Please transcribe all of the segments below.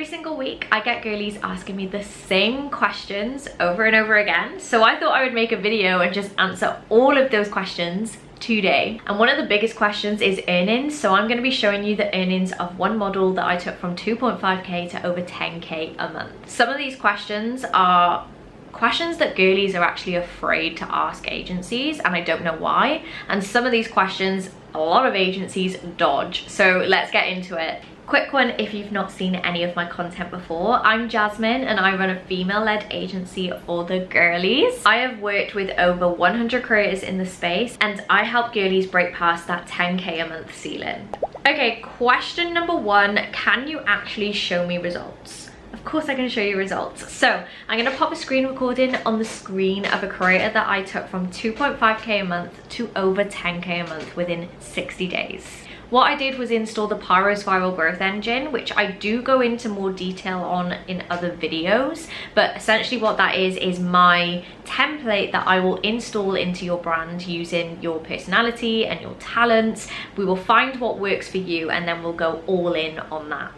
single week I get girlies asking me the same questions over and over again, so I thought I would make a video and just answer all of those questions today. And one of the biggest questions is earnings, so I'm going to be showing you the earnings of one model that I took from 2.5k to over 10k a month. Some of these questions are questions that girlies are actually afraid to ask agencies, and I don't know why, and some of these questions a lot of agencies dodge. So let's get into it. Quick one, if you've not seen any of my content before, I'm Jasmine and I run a female-led agency for the girlies. I have worked with over 100 creators in the space and I help girlies break past that 10k a month ceiling. Okay, question number one, can you actually show me results? Of course I can show you results. So I'm going to pop a screen recording on the screen of a creator that I took from 2.5k a month to over 10k a month within 60 days. What I did was install the Pyro's viral growth engine, which I do go into more detail on in other videos, but essentially what that is my template that I will install into your brand using your personality and your talents. We will find what works for you and then we'll go all in on that.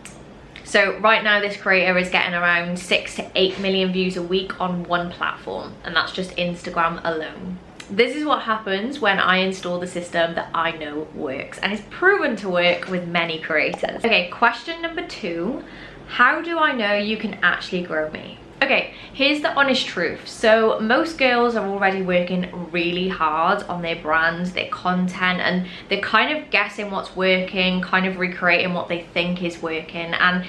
So right now this creator is getting around 6 to 8 million views a week on one platform, and that's just Instagram alone. This is what happens when I install the system that I know works and is proven to work with many creators. Okay, question number two, how do I know you can actually grow me? Okay, here's the honest truth. So most girls are already working really hard on their brands, their content, and they're kind of guessing what's working, kind of recreating what they think is working, and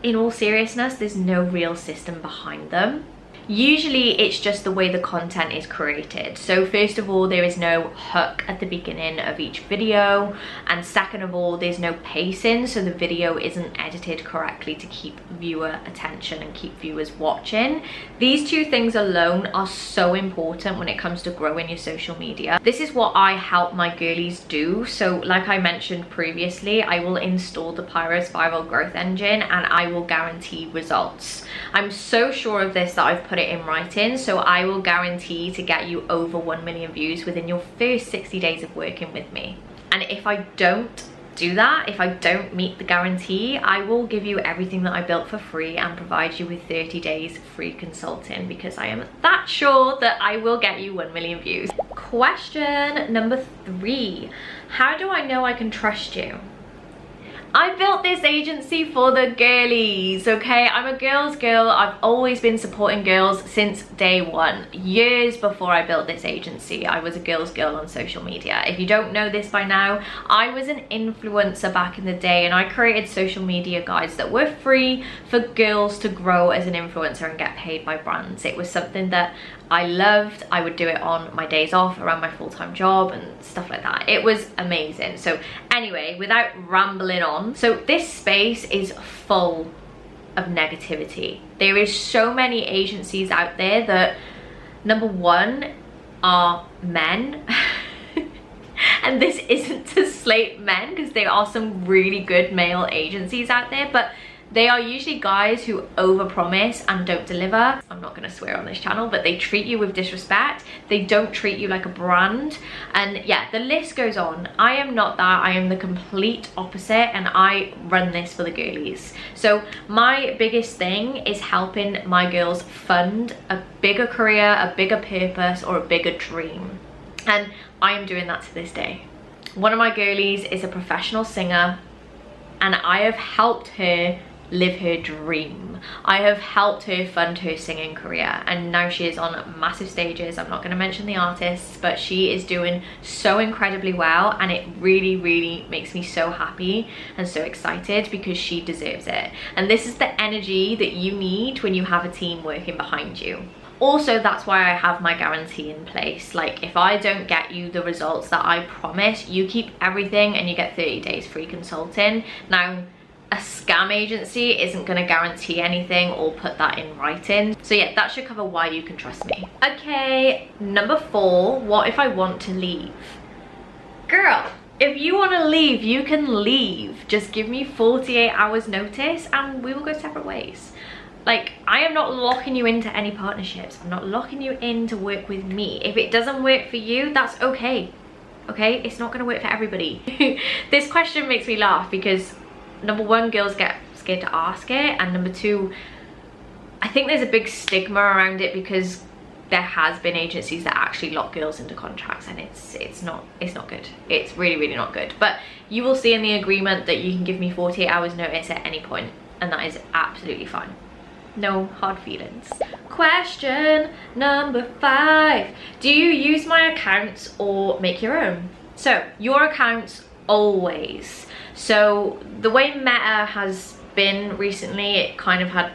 in all seriousness, there's no real system behind them. Usually it's just the way the content is created. So first of all, there is no hook at the beginning of each video, and second of all, there's no pacing, so the video isn't edited correctly to keep viewer attention and keep viewers watching. These two things alone are so important when it comes to growing your social media. This is what I help my girlies do. So like I mentioned previously, I will install the Pyro's viral growth engine and I will guarantee results. I'm so sure of this that I've put it in writing, so I will guarantee to get you over 1 million views within your first 60 days of working with me. And if I don't do that, if I don't meet the guarantee, I will give you everything that I built for free and provide you with 30 days free consulting, because I am that sure that I will get you 1 million views. Question number three, how do I know I can trust you? I built this agency for the girlies, okay? I'm a girl's girl. I've always been supporting girls since day one. Years before I built this agency, I was a girl's girl on social media. If you don't know this by now, I was an influencer back in the day, and I created social media guides that were free for girls to grow as an influencer and get paid by brands. It was something that I loved. I would do it on my days off around my full-time job and stuff like that. It was amazing. So anyway, without rambling on, so this space is full of negativity. There is so many agencies out there that, number one, are men. And this isn't to slate men, because there are some really good male agencies out there, but they are usually guys who overpromise and don't deliver. I'm not gonna swear on this channel, but they treat you with disrespect. They don't treat you like a brand. And yeah, the list goes on. I am not that. I am the complete opposite, and I run this for the girlies. So my biggest thing is helping my girls fund a bigger career, a bigger purpose, or a bigger dream. And I am doing that to this day. One of my girlies is a professional singer, and I have helped her live her dream. I have helped her fund her singing career, and now she is on massive stages. I'm not going to mention the artists, but she is doing so incredibly well, and it really makes me so happy and so excited, because she deserves it. And this is the energy that you need when you have a team working behind you. Also, that's why I have my guarantee in place. Like, if I don't get you the results that I promise, you keep everything and you get 30 days free consulting. Now, a scam agency isn't going to guarantee anything or put that in writing. So yeah, that should cover why you can trust me. Okay, number four, what if I want to leave? Girl, if you want to leave, you can leave. Just give me 48 hours notice and we will go separate ways. Like, I am not locking you into any partnerships. I'm not locking you in to work with me. If it doesn't work for you, that's okay. Okay, it's not going to work for everybody. This question makes me laugh because number one, girls get scared to ask it, and number two, I think there's a big stigma around it because there has been agencies that actually lock girls into contracts, and it's not good. It's really not good. But you will see in the agreement that you can give me 48 hours notice at any point, and that is absolutely fine. No hard feelings. Question number 5. Do you use my accounts or make your own? So your accounts always. So the way Meta has been recently, it kind of had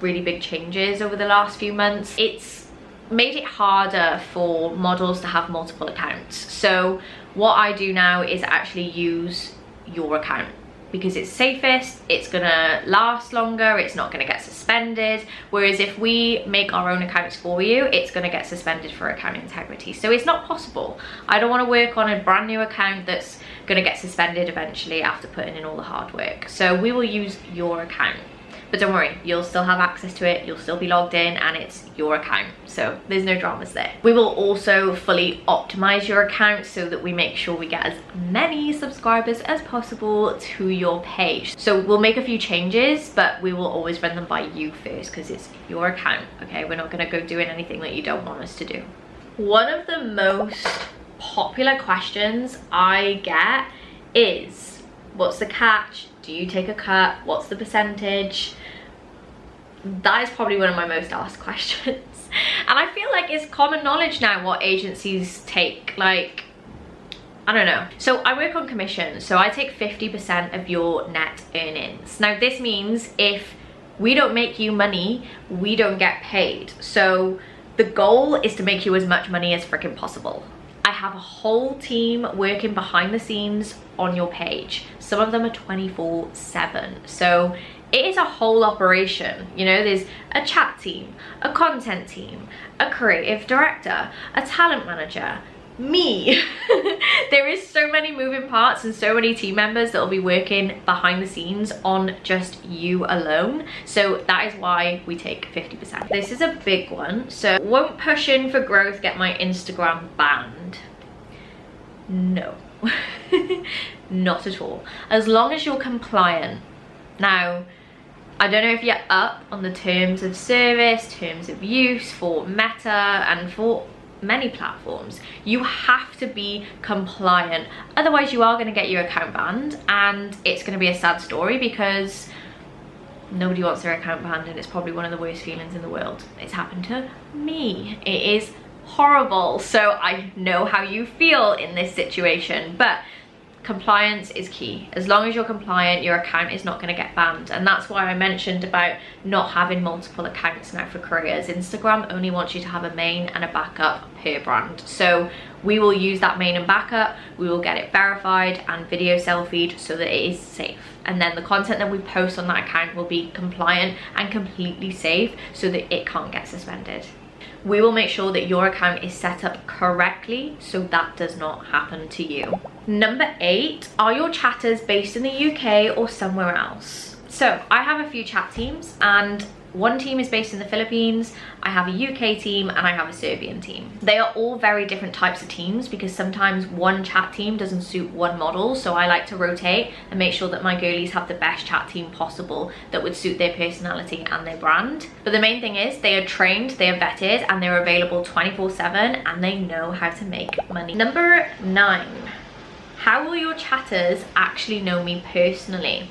really big changes over the last few months. It's made it harder for models to have multiple accounts. So what I do now is actually use your account because it's safest, it's gonna last longer, it's not gonna get suspended. Whereas if we make our own accounts for you, it's gonna get suspended for account integrity. So it's not possible. I don't wanna work on a brand new account that's gonna get suspended eventually after putting in all the hard work. So we will use your account. But don't worry, you'll still have access to it, you'll still be logged in, and it's your account, so there's no dramas there. We will also fully optimize your account so that we make sure we get as many subscribers as possible to your page. So we'll make a few changes, but we will always run them by you first because it's your account, okay? We're not gonna go doing anything that you don't want us to do. One of the most popular questions I get is, what's the catch? Do you take a cut? What's the percentage? That is probably one of my most asked questions. And I feel like it's common knowledge now what agencies take. Like, I don't know. So I work on commission. So I take 50% of your net earnings. Now this means if we don't make you money, we don't get paid. So the goal is to make you as much money as freaking possible. I have a whole team working behind the scenes on your page. Some of them are 24/7. So it is a whole operation. You know, there's a chat team, a content team, a creative director, a talent manager, me. There is so many moving parts and so many team members that will be working behind the scenes on just you alone. So that is why we take 50%. This is a big one. So won't pushing for growth get my Instagram banned? No. Not at all. As long as you're compliant. Now, I don't know if you're up on the terms of service, terms of use for Meta and for many platforms. You have to be compliant, otherwise you are going to get your account banned, and it's going to be a sad story because nobody wants their account banned, and it's probably one of the worst feelings in the world. It's happened to me. It is horrible. So I know how you feel in this situation, but compliance is key. As long as you're compliant, your account is not going to get banned. And that's why I mentioned about not having multiple accounts now for careers. Instagram only wants you to have a main and a backup per brand. So we will use that main and backup, we will get it verified and video selfied so that it is safe. And then the content that we post on that account will be compliant and completely safe so that it can't get suspended. We will make sure that your account is set up correctly so that does not happen to you. Number 8, are your chatters based in the UK or somewhere else? So I have a few chat teams, and one team is based in the Philippines, I have a UK team, and I have a Serbian team. They are all very different types of teams because sometimes one chat team doesn't suit one model, so I like to rotate and make sure that my girlies have the best chat team possible that would suit their personality and their brand. But the main thing is they are trained, they are vetted, and they're available 24/7, and they know how to make money. Number 9, how will your chatters actually know me personally?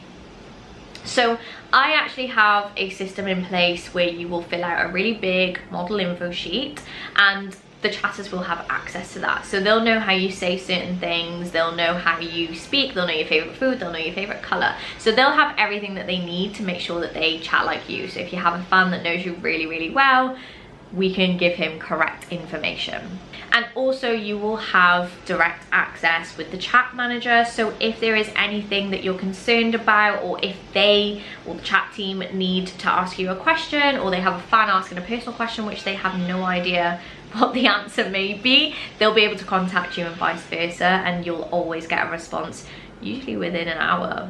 So I actually have a system in place where you will fill out a really big model info sheet, and the chatters will have access to that. So they'll know how you say certain things, they'll know how you speak, they'll know your favorite food, they'll know your favorite color. So they'll have everything that they need to make sure that they chat like you. So if you have a fan that knows you really well, we can give him correct information. And also you will have direct access with the chat manager. So if there is anything that you're concerned about, or if they or the chat team need to ask you a question, or they have a fan asking a personal question which they have no idea what the answer may be, they'll be able to contact you and vice versa, and you'll always get a response, usually within an hour.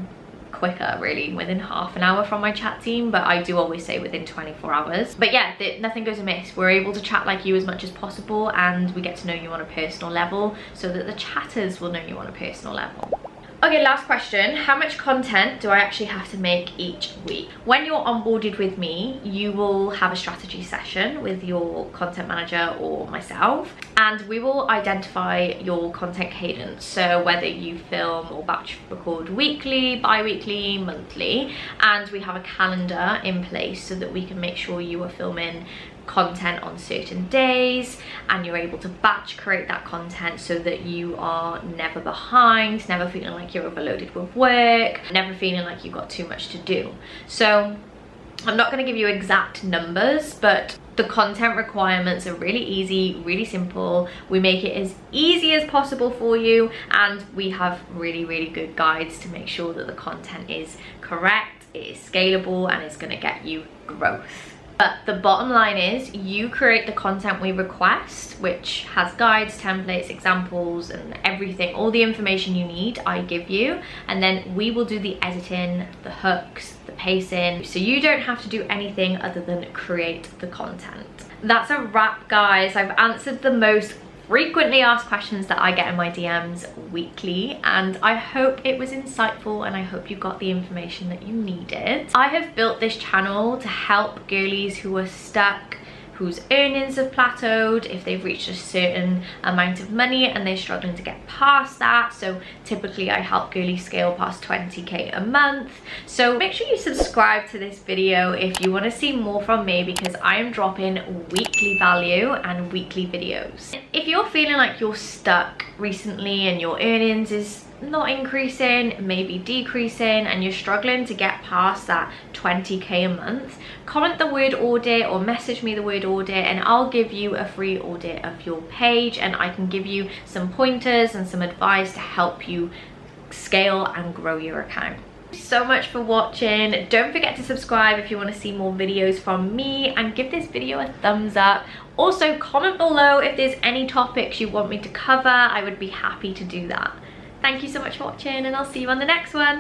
Quicker, really, within half an hour from my chat team, but I do always say within 24 hours. But yeah, nothing goes amiss. We're able to chat like you as much as possible, and we get to know you on a personal level so that the chatters will know you on a personal level. Okay, last question. How much content do I actually have to make each week? When you're onboarded with me, you will have a strategy session with your content manager or myself, and we will identify your content cadence. So whether you film or batch record weekly, bi-weekly, monthly, and we have a calendar in place so that we can make sure you are filming content on certain days and you're able to batch create that content so that you are never behind, never feeling like you're overloaded with work, never feeling like you've got too much to do. So I'm not going to give you exact numbers, but the content requirements are really easy, really simple. We make it as easy as possible for you, and we have really good guides to make sure that the content is correct, it is scalable, and it's going to get you growth. But the bottom line is you create the content we request, which has guides, templates, examples, and everything, all the information you need I give you, and then we will do the editing, the hooks, the pacing, so you don't have to do anything other than create the content. That's a wrap, guys. I've answered the most frequently asked questions that I get in my DMs weekly, and I hope it was insightful and I hope you got the information that you needed. I have built this channel to help girlies who are stuck, whose earnings have plateaued, if they've reached a certain amount of money and they're struggling to get past that. So typically I help girlies scale past 20k a month. So make sure you subscribe to this video if you want to see more from me, because I am dropping weekly value and weekly videos. If you're feeling like you're stuck recently and your earnings is not increasing, maybe decreasing, and you're struggling to get past that 20k a month, comment the word audit or message me the word audit and I'll give you a free audit of your page, and I can give you some pointers and some advice to help you scale and grow your account. Thank you so much for watching. Don't forget to subscribe if you want to see more videos from me, and give this video a thumbs up. Also comment below if there's any topics you want me to cover. I would be happy to do that. Thank you so much for watching, and I'll see you on the next one.